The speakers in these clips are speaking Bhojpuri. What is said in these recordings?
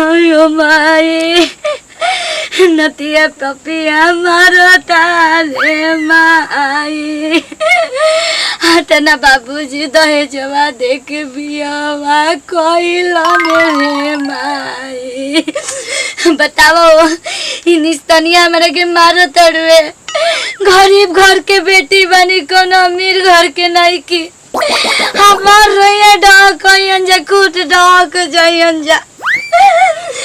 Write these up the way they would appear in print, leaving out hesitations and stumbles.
आयो माई नतिया पपिया मारो ताले माई हटना बाबूजी दहेजवा देख बियावा कोइला मेरे माई बताओ निस्तनिया मेरे के मारो तड़वे गरीब घर के बेटी बनी कोनो अमीर घर के नहीं की हमार रोया डाक जा कूट डाक जाइन जा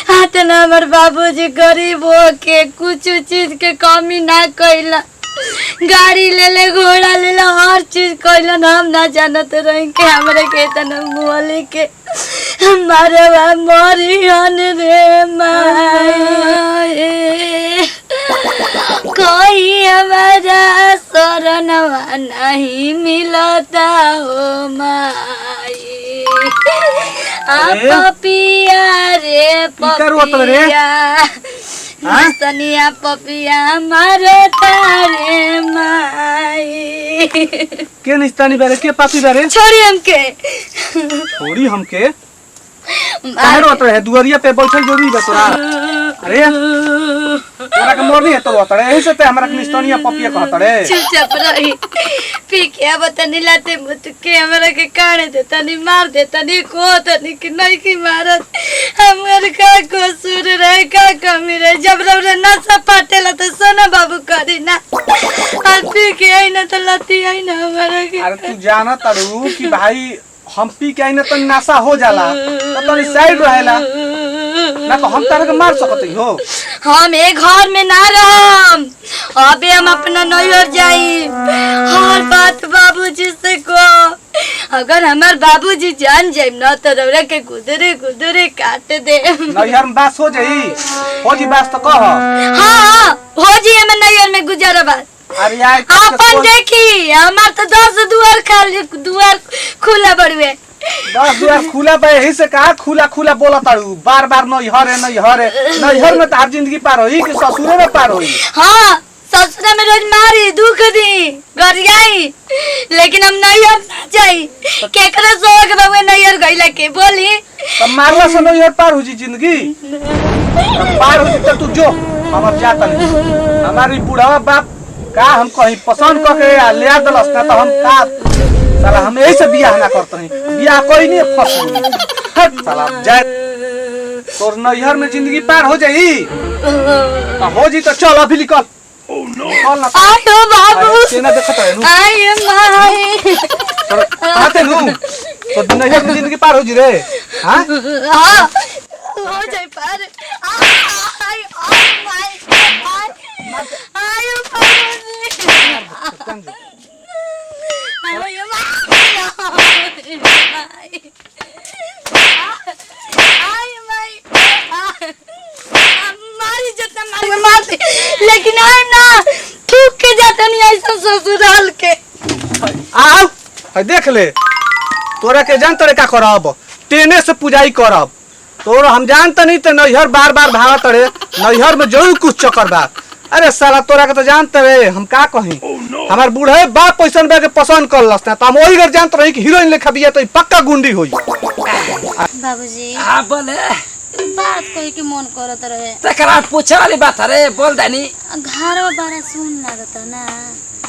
हाथना हमार बाबूजी गरीब हो के कुछ चीज के कमी ना कैला गाड़ी ले ले घोड़ा ले ले हर चीज कैलन हम ना जानत रही के हमरे के तना मोले के हमारे बा मरियन रे माए कोई हमारा शरणवा नहीं मिलता हो माई पपिया रे पपिया निस्तनिया पपिया मारो तारे माई के निस्तानी बारे के पापी बारे छोड़ी हमके काहे रोत रहे दुआरिया पे बैठल जरूरी बा तोरा अरे तोरा के मोर नहीं है तो रोत रहे ऐसे ते हमरा के निस्तानिया पपिया कहत रे चुपचाप रही पीके बतनी लाते मुत के हमरा के काने दे तनी मार दे तनी को तनी कि नहीं की मारत हमर का कसूर रहे का कमी रहे जब रे नशा पाटेला तो सोना बाबू करी ना और पीके आई ना तो लती आई ना हमरा के अरे तू जाना तारू कि भाई हम पी के आई ना तो नशा हो जाला तो तनी साइड रहेला ना तो हम तारे के मार सकत हो हम एक घर में ना रहम अबे हम अपना नैहर जाई हर बात बाबूजी से को अगर हमार बाबूजी जान जाए ना तो रौरा के गुदरे गुदरे काट दे नैहर में बास हो जी बास तो कह हाँ हो जी हम नैहर में गुजारा बात अरे यार अपन देखी हमार तो 10 दुआर खाली दुआर खुला बड़ुए 10 दुआर खुला बे यही से कहा खुला खुला बोला तारू बार बार नैहर में तार जिंदगी पार होई कि ससुरे में पार होई हाँ ससुरा में रोज मारी दुख दी गरियाई लेकिन हम नैहर ना जाई केकरा सोग बाबू नैहर गइला के बोली तब मारला से नैहर पार हो जी जिंदगी पार हो जी तू जो हम अब जाता नहीं हमारी बुढ़ावा बाप का हम कहीं पसंद करके ले आ दलस ना तो हम का साला हम यही से बियाह ना करते हैं बियाह कोई नहीं फंस हट साला जाए तोर नैहर में जिंदगी पार हो जाई तो हो जी तो चल अभी निकल आयो बाबू सेना देखत है नु आय माई आते नु तो नैहर में जिंदगी पार हो जी रे हां हां हो जाए पार आय माई आयो बाबू आयो माई मारी जता मारी लेकिन आए ना थूक के जाता नहीं ऐसा ससुराल के आओ है देख ले तोरा के जान तोरे का करब तेने से पूजाई करब तोरा हम जानत नहीं त नैहर बार बार भागत रे नैहर में जरूर कुछ चक्कर बा अरे साला तोरा के तो जानत रे हम का कही हमार बूढ़े बाप पैसन बे के पसंद करलस ना त हम ओही घर जानत रही कि हीरोइन लेखा बिया तो पक्का गुंडी होई बाबूजी हां बोले बात कोई के मन करत रहे तकरा पूछे वाली बात रे बोल दानी घर में बड़ा सुन लागत ना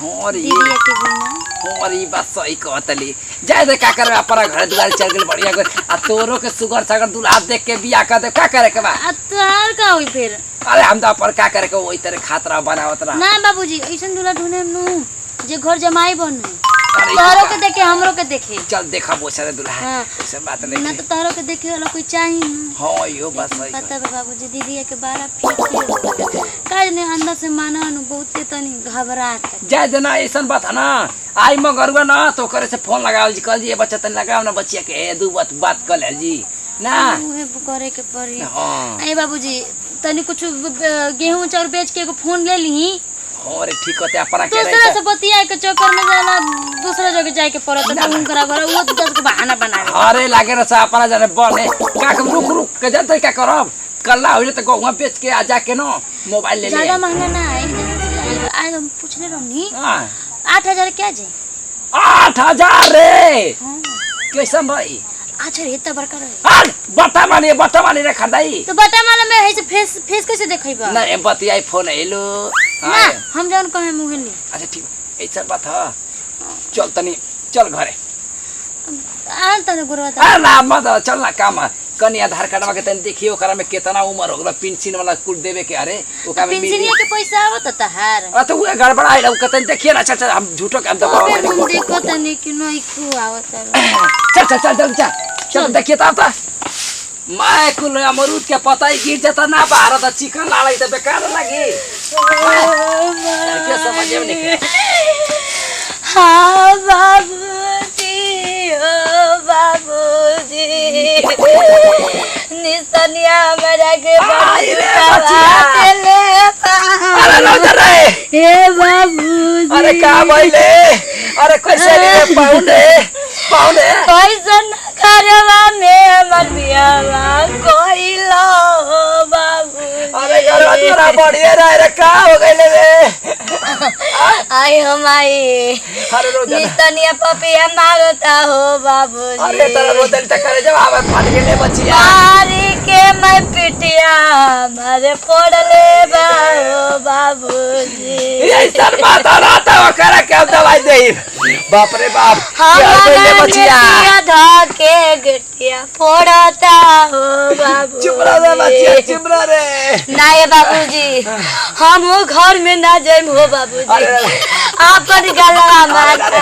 और दीदी के बिना और ई बात सही कहतली जाय दे का करे अपना घर दुआर चल गेल बढ़िया कर आ तोरो के सुगर सागर दुल्हा देख के बियाह कर दे का करे के बा तार का होई फिर अरे हम तो पर का करे के ओई तरह खातरा बनावत रहा ना बाबूजी ऐसन दूल्हा ढूंढे नु जे घर जमाई बने अरे तारो के देखे हमरो के देखे चल देखा बोछरे दुल्हा हाँ। ऐसे बात नहीं ना तो तारो के देखे वाला कोई चाहिए ना हां यो बात सही पता बा बाबूजी दीदी के बारा फीके काज ने अंदर से माना नु बहुते तनी घबरात जाय देना ऐसन बात है ना आई मगरुआ ना तो करे से फोन लगाओ जी कल जी ये बच्चा तन लगाओ ना बच्चिया के दू बात कर ले जी ना उहे करे के पड़ी हां ए बाबूजी तनी कुछ गेहूं चाउर बेच के एगो फोन ले ली और ठीक होते अपना के दूसरा से बतिया के चक्कर में जाला दूसरा जगह जाए के पड़त त उन करा घर वो 10 के बहाना बनावे अरे लागे रे सा अपना जाने बने का रुक के जानते क्या करब कल्ला होले त गहुआ बेच के आ जाके न मोबाइल ले ले ज्यादा महंगा ना है आज हम पूछले रहनी हां 8000 क्या जे 8000 रे कैसन भाई अच्छा रे त बड़का रहे आज बट्टा मानी रे खदाई तो बटा माला में है से फेस फेस कैसे देखैबा ना एम बतियाई फोन हेलो ना हम जौन कहे मुहनी अच्छा ठीक ऐसा बात है चल तनी चल घरे आ त गुरुवा त आ ना मत चल ना काम कनी आधार कार्ड में तनी देखियो ओकरा में कितना उम्र हो गला पेंशन वाला कुल देवे के अरे ओकरा में पेंशनिया के पैसा आवत तहार आ तो वो गड़बड़ा है कतन देखिए ना चल हम झूठो काम दबाव अबे हम देखो तनी कि नहीं को आवत चल देखिए तब मैं कुल अमरूद के पता ही गिर जाता ना बाहर तो चिकन लाड़ी तो बेकार लगी क्या समझ में नहीं हाँ बाबूजी ओ बाबूजी निसनिया मेरा के आई रे बचिया अरे लो जरा हे बाबूजी अरे का भइले अरे कैसे रे पाउंडे कैसन करवा में हमर बियावा कोइलो बाबूजी अरे गरवा तोरा बढ़िया रे का हो गइले रे आई हम आई अरे रो जा निसनिया पपिया मारता हो बाबूजी अरे तेरा रोदल तक करे जब आवे फट गेले बचिया मारी के मैं पिटिया मारे फोड़ले बाबू बाबूजी ये सर बात रहता ओकरा के दवाई देई बाप रे बाप क्या कइले बचिया धके गटिया फोड़ता हो बाबू चुप रह बचिया चुप रह रे ना ये बाबूजी हम वो घर में ना जाइम हो बाबूजी आपन गलवा माथा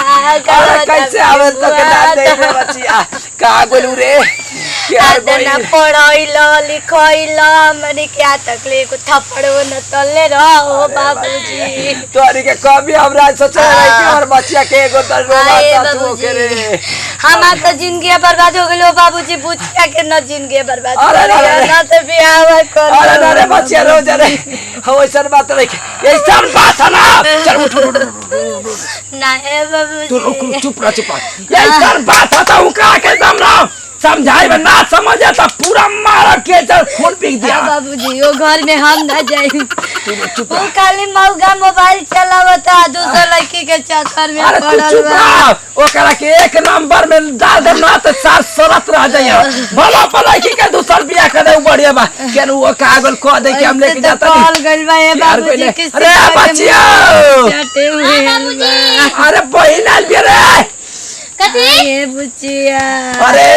अरे कैसे आवे तो के ना दे बचिया का बोलू रे क्या आदना पढ़ाइलो लिखाइलो मने क्या तकलीफ थप्पड़ न तले रहो बाबूजी तोरी के कभी हमरा सोचे रही कि और बचिया के एगो दर रोता तू के रे हमार तो जिंदगी बर्बाद हो गेलो बाबूजी बुचिया के न जिंदगी बर्बाद हो अरे गेलो ना तो बियाह कर अरे रे बचिया रो जा रे हो ऐसा बात नहीं ये सब बात है ना चल उठ ना है बाबूजी तू रुक चुप रह ये सब बात है तो का के दम रहो समझाई में ना समझे तो पूरा मारा के चल खून पीक दिया बाबूजी वो घर में हम ना जाए चुप वो खाली मौगा मोबाइल चलावता दूसरा लड़की के चक्कर में अरे तू पड़ल चुप बा रह ओकरा के एक नंबर में डाल दे ना तो सार सरत रह जाइए भला भला की के दूसर बियाह कर दे बढ़िया बा केन वो कागल को दे के हम लेके जाता कॉल गइल बा ये बाबूजी किसी अरे बचिया चटे हुए बाबूजी अरे बहिन आल भी रे कथी ये बुचिया अरे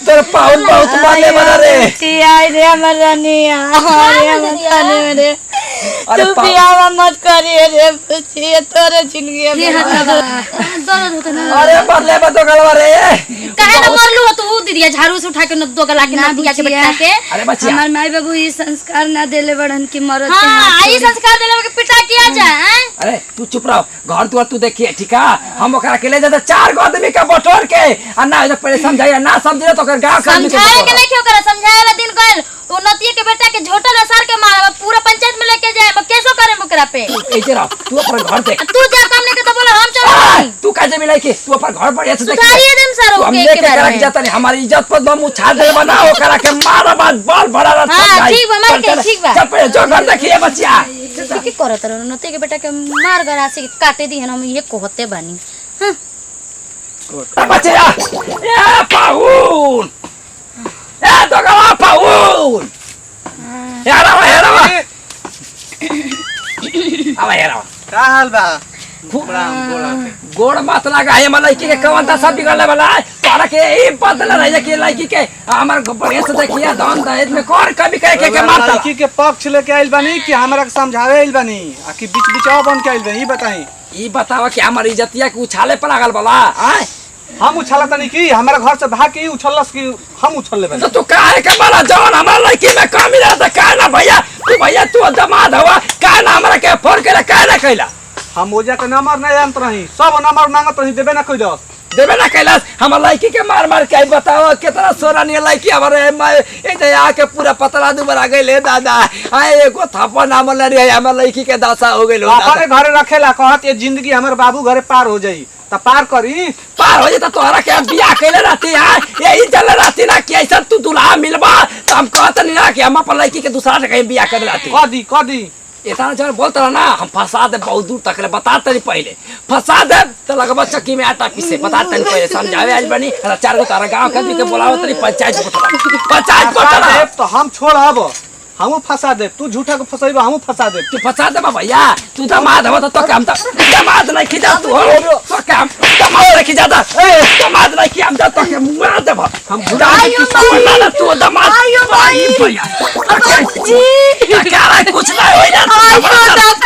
तेरे पाउन बहुत मारने वाला रे बुचिया रे हमर रानिया अरे हमर खाने में रे अरे तू बियाह मत करिए रे बुचिया तोरे जिंदगी में दर्द होता ना अरे बदले में तो गलवा रे काहे ना मरलू हो तू दीदिया झाड़ू से उठा के न दो गला के ना दिया के बैठा के अरे बचिया हमार माई बाबू ये संस्कार ना देले बड़न की मरद के हां हाथ आई संस्कार देले के पिटा किया जा हैं अरे तू चुप रहो घर तू देखिए ठीक है हम ओकरा के ले जाते 4 गो आदमी के बटोर के आ ना जब पहले समझाइए ना समझे तो ओकर गांव का समझाए के नहीं क्यों करे समझाए वाला दिन गइल वो नतिया के बेटा के झोटा लसार के मारा पूरा पंचायत में लेके जाए कैसो करे ओकरा पे ऐसे रहो तू अपन घर देख तू जा काम नहीं के तो बोला हम चलो तू काजे मिलाई के तू अपन घर बढ़िया से देख सुधारिए देम सर हम ओके लेके के करा बारे के में जाता नहीं हमारी इज्जत पर बम उछाल दे बना ओकरा के मारा बाद बाल बड़ा रहा हां ठीक बा मार के ठीक बा चल पहले जो घर देखिए बच्चा की करत रहो नतिया के बेटा के मार गरासी के काटे दी है हम ये कहते बानी बच्चा ए पाउन ए दोगला पाउन यारा यारा का हाल बा गोड़ मत लगा है लड़की के कवन ता सब बिगड़ले वाला तोरा के ई बदल रह के लड़की के हमर बढ़िया से देखिए दान दहेज में कौन कभी कह के मारता लड़की के पक्ष लेके आइल बानी कि हमरा के समझावे आइल बानी आ कि बीच बिचाव बन के आइल बानी ई बताई ई बतावा कि हमर इज्जतिया के उछाले पर लागल वाला आय हम उछला तनी कि हमरा घर से भाग के ई उछलस कि हम उछल लेबे तो तू काहे के मारा जवन हमरा लड़की में कमी रहता काहे ना भैया तू दमाद हवा काहे ना हमरा के फोन करे काहे ना कैला हम ओजा के नंबर नहीं जानत रही सब नंबर मांगत रही देबे ना कइलस देवे ना कैलाश हमर लड़की के मार मार के बताओ कितना सोना नहीं लड़की हमारे ए जे आके पूरा पतला दुबरा गइले दादा आए एगो थप्पड़ ना मल रे हमर लड़की के दशा हो गइल अपने घरे रखेला कहत ये जिंदगी हमर बाबू घरे पार हो जाई त पार करी पार हो जाता तोहरा के बियाह कैले रहती है यही चल रहती ना कि ऐसा तू दुल्हा मिलबा तो हम कहत नहीं ना कि हम अपन लड़की के दूसरा से कहीं बियाह कर रहती कदी इतना जब बोलता रहा ना हम फंसा दे बहुत दूर तक ले बता तनी पहले फंसा दे तो लगभग चक्की में आटा पीसे बता तनी पहले समझावे आज बनी 4 गो तारा गांव के बोलाओ तनी पंचायत फंसा दे तो हम छोड़ब हमू फंसा दे तू झूठा को फंसाइबा हमू फंसा दे तू फंसा दे भैया तू दामाद हो तो काम दामाद नहीं खिजा तू तो काम दामाद नहीं खिजा दामाद नहीं खिया हम तो के मार दे हम बुढ़ा की समझ तू दामाद भाई भैया बाबूजी क्या कुछ नहीं हो